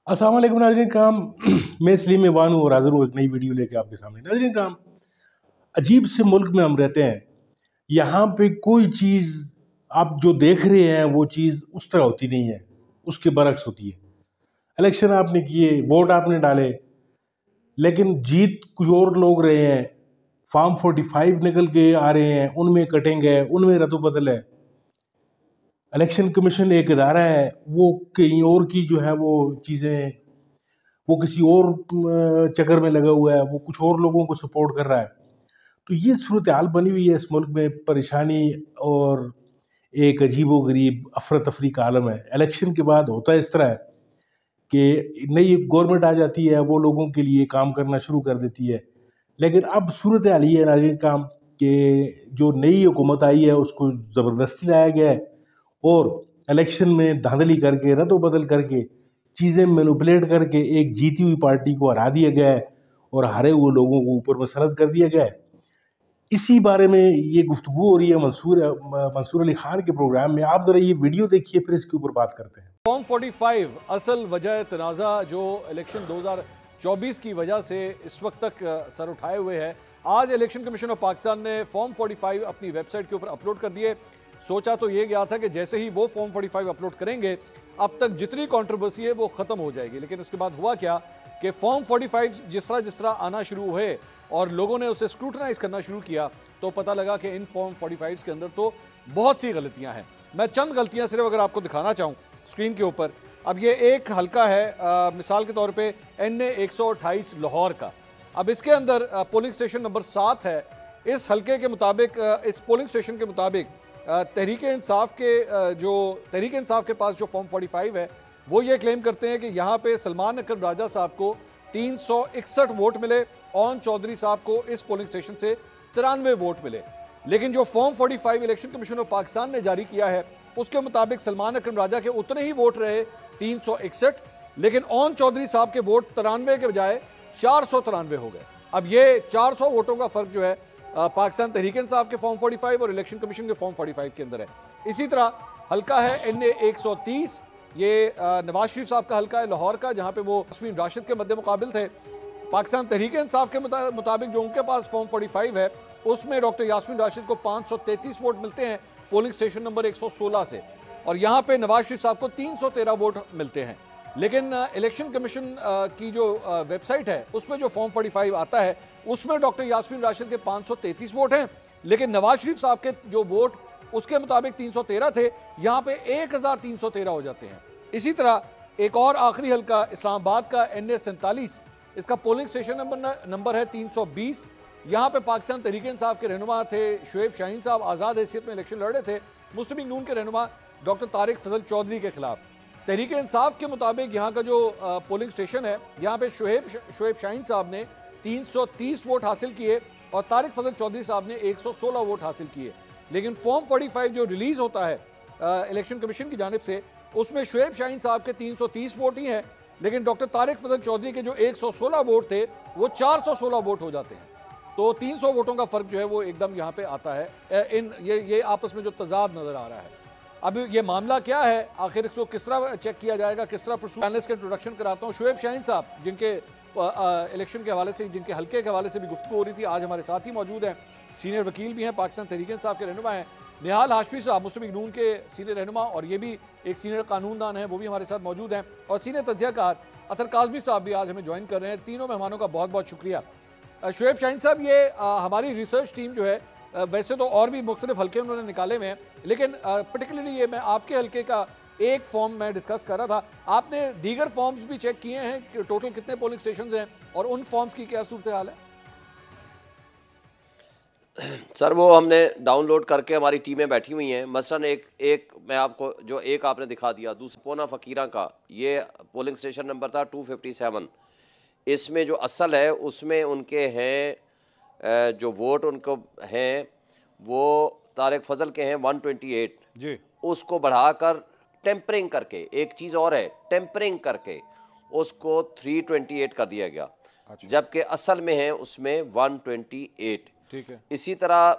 अस्सलाम वालेकुम नाज़रीन कराम। मैं सलीम ईवान हूँ और हाज़िर हूँ एक नई वीडियो लेके आपके सामने। नाज़रीन कराम, अजीब से मुल्क में हम रहते हैं। यहाँ पे कोई चीज़ आप जो देख रहे हैं वो चीज़ उस तरह होती नहीं है, उसके बरक्स होती है। इलेक्शन आपने किए, वोट आपने डाले, लेकिन जीत कुछ और लोग रहे हैं। फार्म 45 निकल के आ रहे हैं, उनमें कटेंगे, उनमें रद्द-बदल है। इलेक्शन कमीशन एक इदारा है, वो कहीं और की जो है वो चीज़ें, वो किसी और चक्कर में लगा हुआ है, वो कुछ और लोगों को सपोर्ट कर रहा है। तो ये सूरत हाल बनी हुई है इस मुल्क में, परेशानी और एक अजीबो-गरीब अफरा-तफरी का आलम है। इलेक्शन के बाद होता इस तरह है कि नई गवर्नमेंट आ जाती है, वो लोगों के लिए काम करना शुरू कर देती है। लेकिन अब सूरत हाल ये है नाज़रीन काम कि जो नई हुकूमत आई है उसको ज़बरदस्ती लाया गया है और इलेक्शन में धांधली करके, रद्द-बदल करके, चीज़ें मैनिपुलेट करके एक जीती हुई पार्टी को हरा दिया गया है और हारे हुए लोगों को ऊपर मसरत कर दिया गया है। इसी बारे में ये गुफ्तगू हो रही है मंसूर अली खान के प्रोग्राम में। आप ज़रा ये वीडियो देखिए, फिर इसके ऊपर बात करते हैं। फॉर्म 45 असल वजह तनाज़ा जो इलेक्शन 2024 की वजह से इस वक्त तक सर उठाए हुए है। आज इलेक्शन कमीशन ऑफ पाकिस्तान ने फॉर्म 45 अपनी वेबसाइट के ऊपर अपलोड कर दिए। सोचा तो ये गया था कि जैसे ही वो फॉर्म 45 अपलोड करेंगे अब तक जितनी कंट्रोवर्सी है वो ख़त्म हो जाएगी, लेकिन उसके बाद हुआ क्या कि फॉर्म 45 जिस तरह आना शुरू हुए और लोगों ने उसे स्क्रूटनाइज करना शुरू किया तो पता लगा कि इन फॉर्म 45 के अंदर तो बहुत सी गलतियां हैं। मैं चंद गलतियां सिर्फ अगर आपको दिखाना चाहूँ स्क्रीन के ऊपर। अब ये एक हल्का है, मिसाल के तौर पे NA 128 लाहौर का। अब इसके अंदर पोलिंग स्टेशन नंबर 7 है। इस हल्के के मुताबिक, इस पोलिंग स्टेशन के मुताबिक तहरीक इंसाफ के पास जो फॉर्म 45 है वो ये क्लेम करते हैं कि यहाँ पे सलमान अकरम राजा साहब को 361 वोट मिले, ओन चौधरी साहब को इस पोलिंग स्टेशन से 93 वोट मिले। लेकिन जो form 45 election commission of Pakistan ने जारी किया है उसके मुताबिक सलमान अकरम राजा के उतने ही वोट रहे 361, लेकिन ओन चौधरी साहब के वोट 93 के बजाय 493 हो गए। अब ये 400 वोटों का फर्क जो है पाकिस्तान तहरीक इंसाफ के फॉर्म 45 और इलेक्शन कमीशन के फॉर्म 45 के अंदर है। इसी तरह हल्का है NA 130, ये नवाज शरीफ साहब का हल्का है लाहौर का, जहां पे वो यास्मीन राशिद के मद्दे मुकाबिल थे। पाकिस्तान तहरीक इंसाफ के मुताबिक जो उनके पास फॉर्म 45 है उसमें डॉक्टर यास्मीन राशिद को 533 वोट मिलते हैं पोलिंग स्टेशन नंबर 116 से, और यहाँ पे नवाज शरीफ साहब को 313 वोट मिलते हैं। लेकिन इलेक्शन कमीशन की जो वेबसाइट है उसमें जो फॉर्म 45 आता है उसमें डॉक्टर यास्मीन राशिद के 533 वोट हैं, लेकिन नवाज शरीफ साहब के जो वोट उसके मुताबिक 313 थे, यहाँ पे 1313 हो जाते हैं। इसी तरह एक और आखिरी हल्का इस्लामाबाद का NA 47, इसका पोलिंग स्टेशन नंबर है 320। यहाँ पे पाकिस्तान तहरीक इंसाफ के रहनुमा थे शुएब शाहीन साहब, आज़ाद हैसियत में इलेक्शन लड़ रहे थे मुस्लिम लीग नून के रहनुमा डॉक्टर तारिक फजल चौधरी के खिलाफ। तहरीक इंसाफ के मुताबिक यहाँ का जो पोलिंग स्टेशन है यहाँ पे शुएब शाहीन साहब ने 330 वोट हासिल किए और तारिक फजल चौधरी साहब ने 116 वोट हासिल किए। लेकिन फॉर्म 45 जो रिलीज होता है इलेक्शन कमीशन की जानिब से उसमें शुएब शाहीन साहब के 330 वोट ही हैं, लेकिन डॉक्टर तारिक फजल चौधरी के जो 116 वोट थे वो 416 वोट हो जाते हैं। तो 300 वोटों का फर्क जो है वो एकदम यहाँ पे आता है। ये आपस में जो तजाद नजर आ रहा है। अब ये मामला क्या है, आखिर इसको किस तरह चेक किया जाएगा, किस तरह पैनलिस्ट के इंट्रोडक्शन कराता हूँ। शुएब शाहीन साहब जिनके इलेक्शन के हवाले से, जिनके हल्के के हवाले से भी गुफ्तगू हो रही थी, आज हमारे साथ ही मौजूद हैं। सीनियर वकील भी हैं, पाकिस्तान तहरीक इंसाफ के रहनुमा हैं। निहाल हाशमी साहब मुस्लिम लीग नून के सीनियर रहनुमा और ये भी एक सीनियर कानूनदान है, वो भी हमारे साथ मौजूद हैं। और सीनियर तज्जियाकार अतर काज़मी साहब भी आज हमें ज्वाइन कर रहे हैं। तीनों मेहमानों का बहुत बहुत शुक्रिया। शुएब शाहीन साहब, ये हमारी रिसर्च टीम जो है, वैसे तो और भी मुख्तलिफ हल्के उन्होंने निकाले हुए हैं, लेकिन पर्टिकुलरली ये मैं आपके हल्के का एक फॉर्म मैं डिस्कस कर रहा था। आपने दीगर फॉर्म्स भी चेक किए हैं कि टोटल कितने पोलिंग स्टेशन हैं और उन फॉर्म्स की क्या सूरत हाल है? सर वो हमने डाउनलोड करके हमारी टीमें बैठी हुई हैं। मसलन एक मैं आपको जो एक आपने दिखा दिया, दूसरा पोना फ़कीरा का ये पोलिंग स्टेशन नंबर था 257। इसमें जो असल है उसमें उनके हैं जो वोट उनको हैं वो तारिक फजल के हैं 128 जी। उसको बढ़ाकर टेम्परिंग करके, एक चीज़ और है, टेम्परिंग करके उसको 328 कर दिया गया। अच्छा। जबकि असल में है उसमें 128। ठीक है। इसी तरह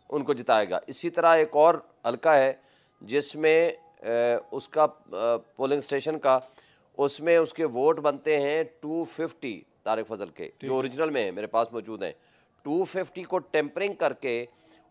उनको जिताएगा। इसी तरह एक और हल्का है जिसमें उसका पोलिंग स्टेशन का उसमें उसके वोट बनते हैं 250 तारिक फजल के, जो ओरिजिनल में है, मेरे पास मौजूद हैं। 250 को टेम्परिंग करके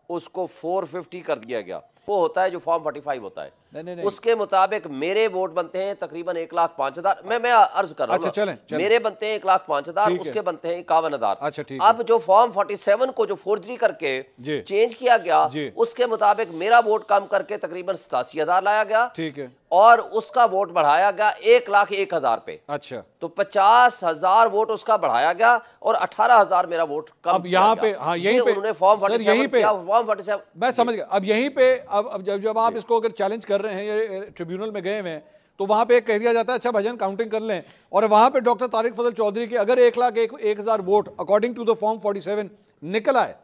उसको 450 कर दिया गया। वो होता है जो फॉर्म 45 होता है। नहीं। उसके मुताबिक मेरे वोट बनते हैं तकरीबन 1,05,000। मैं अर्ज कर रहा हूँ, अच्छा, चलें। मेरे बनते हैं 1,05,000, उसके बनते हैं 51,000। अच्छा, ठीक अब जो फॉर्म 47 को जो फोर्जरी करके चेंज किया गया, उसके मुताबिक मेरा वोट कम करके तकरीबन 87,000 लाया गया। ठीक है। और उसका वोट बढ़ाया गया 1,01,000 पे। अच्छा, तो 50,000 वोट उसका बढ़ाया गया और 18,000 मेरा वोट कम। अब यहाँ पे, हाँ, यहीं पे उन्होंने फॉर्म 47 किया, फॉर्म 47। मैं समझ गया। अब यहीं पे अब जब आप इसको अगर चैलेंज कर रहे हैं, ये ट्रिब्यूनल में गए हुए हैं, तो वहां पे कह दिया जाता है अच्छा भाईजान काउंटिंग कर लें, और वहां पे डॉक्टर तारिक फजल चौधरी के अगर 1,01,000 vote according to the form 47 निकल आए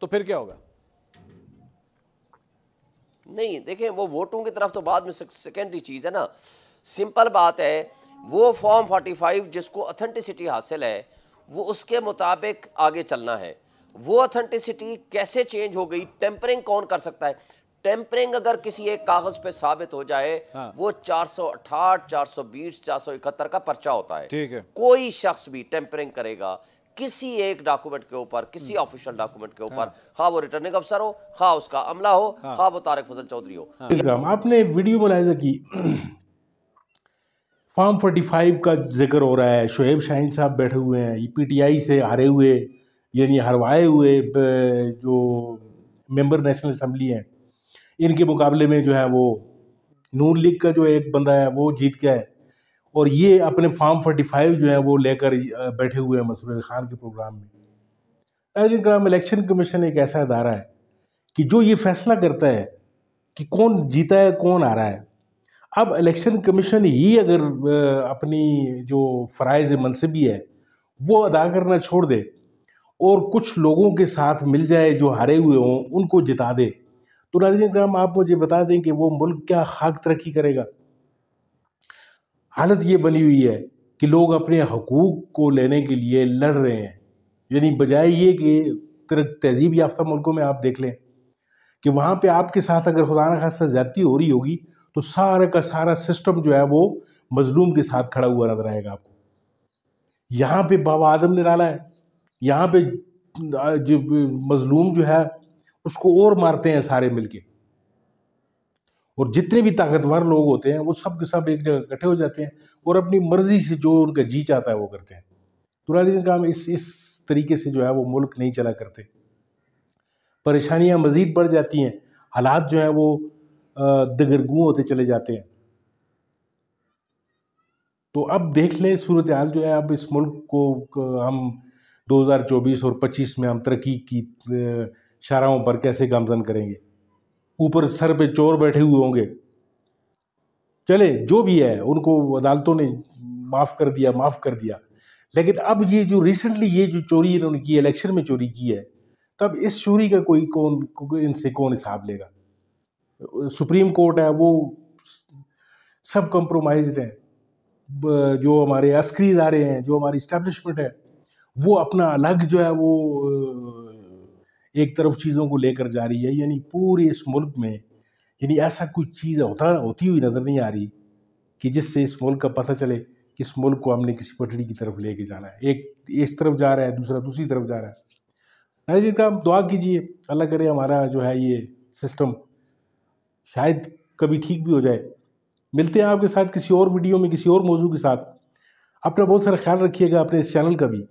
तो फिर क्या होगा? नहीं, देखें, वो वोटों की तरफ तो बाद में सेकेंडरी चीज है ना। सिंपल बात है, वो फॉर्म 45 जिसको ऑथेंटिसिटी हासिल है, वो उसके मुताबिक आगे चलना है। वो ऑथेंटिसिटी कैसे चेंज हो गई, टेम्परिंग कौन कर सकता है? टेम्परिंग अगर किसी एक कागज पे साबित हो जाए, हाँ। वो 468, 420, 471 का पर्चा होता है। ठीक है। कोई शख्स भी टेम्परिंग करेगा किसी एक डॉक्यूमेंट के ऊपर, किसी ऑफिशियल डॉक्यूमेंट के ऊपर, हाँ वो रिटर्निंग अफसर हो, हाँ उसका अमला हो, हाँ वो तारिक फजल चौधरी हो। आपने वीडियो मुलाहिजा की, फॉर्म 45 का जिक्र हो रहा है, शुएब शाहीन साहब बैठे हुए हैं, पीटीआई से हारे हुए, यानी हरवाए हुए जो मेंबर नेशनल असम्बली हैं, इनके मुकाबले में जो है वो नून लीग का जो एक बंदा है वो जीत गया है, और ये अपने फॉर्म 45 जो है वो लेकर बैठे हुए हैं मसूद अली खान के प्रोग्राम में। इलेक्शन कमीशन एक ऐसा इदारा है कि जो ये फैसला करता है कि कौन जीता है, कौन आ रहा है। अब इलेक्शन कमीशन ही अगर अपनी जो फ़राइज़ मनसबी है वो अदा करना छोड़ दे और कुछ लोगों के साथ मिल जाए जो हारे हुए हों, उनको जिता दे, तो नाज़रीन करम आप मुझे बता दें कि वो मुल्क क्या खाक तरक्की करेगा। हालत ये बनी हुई है कि लोग अपने हकूक़ को लेने के लिए लड़ रहे हैं, यानी बजाय ये कि तहजीब याफ्ता मुल्कों में आप देख लें कि वहाँ पे आपके साथ अगर खुदा न खास्ता ज़्यादती हो रही होगी तो सारा का सारा सिस्टम जो है वो मजलूम के साथ खड़ा हुआ नजर आएगा आपको। यहाँ पे बाबा आदम निराला है, यहाँ पे जो मजलूम जो है उसको और मारते हैं सारे मिलके, और जितने भी ताकतवर लोग होते हैं वो सब के सब एक जगह इकट्ठे हो जाते हैं और अपनी मर्जी से जो उनका जी चाहता है वो करते हैं। तो नाज़रीन काम इस तरीके से जो है वो मुल्क नहीं चला करते, परेशानियां मजीद बढ़ जाती हैं, हालात जो है वो दगरगू होते चले जाते हैं। तो अब देख लें सूरत हाल जो है, अब इस मुल्क को हम 2024 और 25 में हम तरक्की की शाहराहों पर कैसे गामजन करेंगे। ऊपर सर पे चोर बैठे हुए होंगे, चले जो भी है उनको अदालतों ने माफ़ कर दिया, लेकिन अब ये जो रिसेंटली ये जो चोरी इन्होंने की, इलेक्शन में चोरी की है, तब इस चोरी का इनसे कौन हिसाब लेगा। सुप्रीम कोर्ट है वो सब कंप्रोमाइज्ड हैं, जो हमारे अस्करी इदारे हैं, जो हमारी इस्टेब्लिशमेंट है वो अपना अलग जो है वो एक तरफ चीज़ों को लेकर जा रही है, यानी पूरे इस मुल्क में यानी ऐसा कुछ चीज़ होती हुई नज़र नहीं आ रही कि जिससे इस मुल्क का पता चले कि इस मुल्क को हमने किसी पटड़ी की तरफ लेके जाना है। एक इस तरफ जा रहा है, दूसरा दूसरी तरफ जा रहा है। जी का दुआ कीजिए, अल्लाह करे हमारा जो है ये सिस्टम शायद कभी ठीक भी हो जाए। मिलते हैं आपके साथ किसी और वीडियो में किसी और मौजू के साथ। अपना बहुत सारा ख्याल रखिएगा, अपने इस चैनल का भी।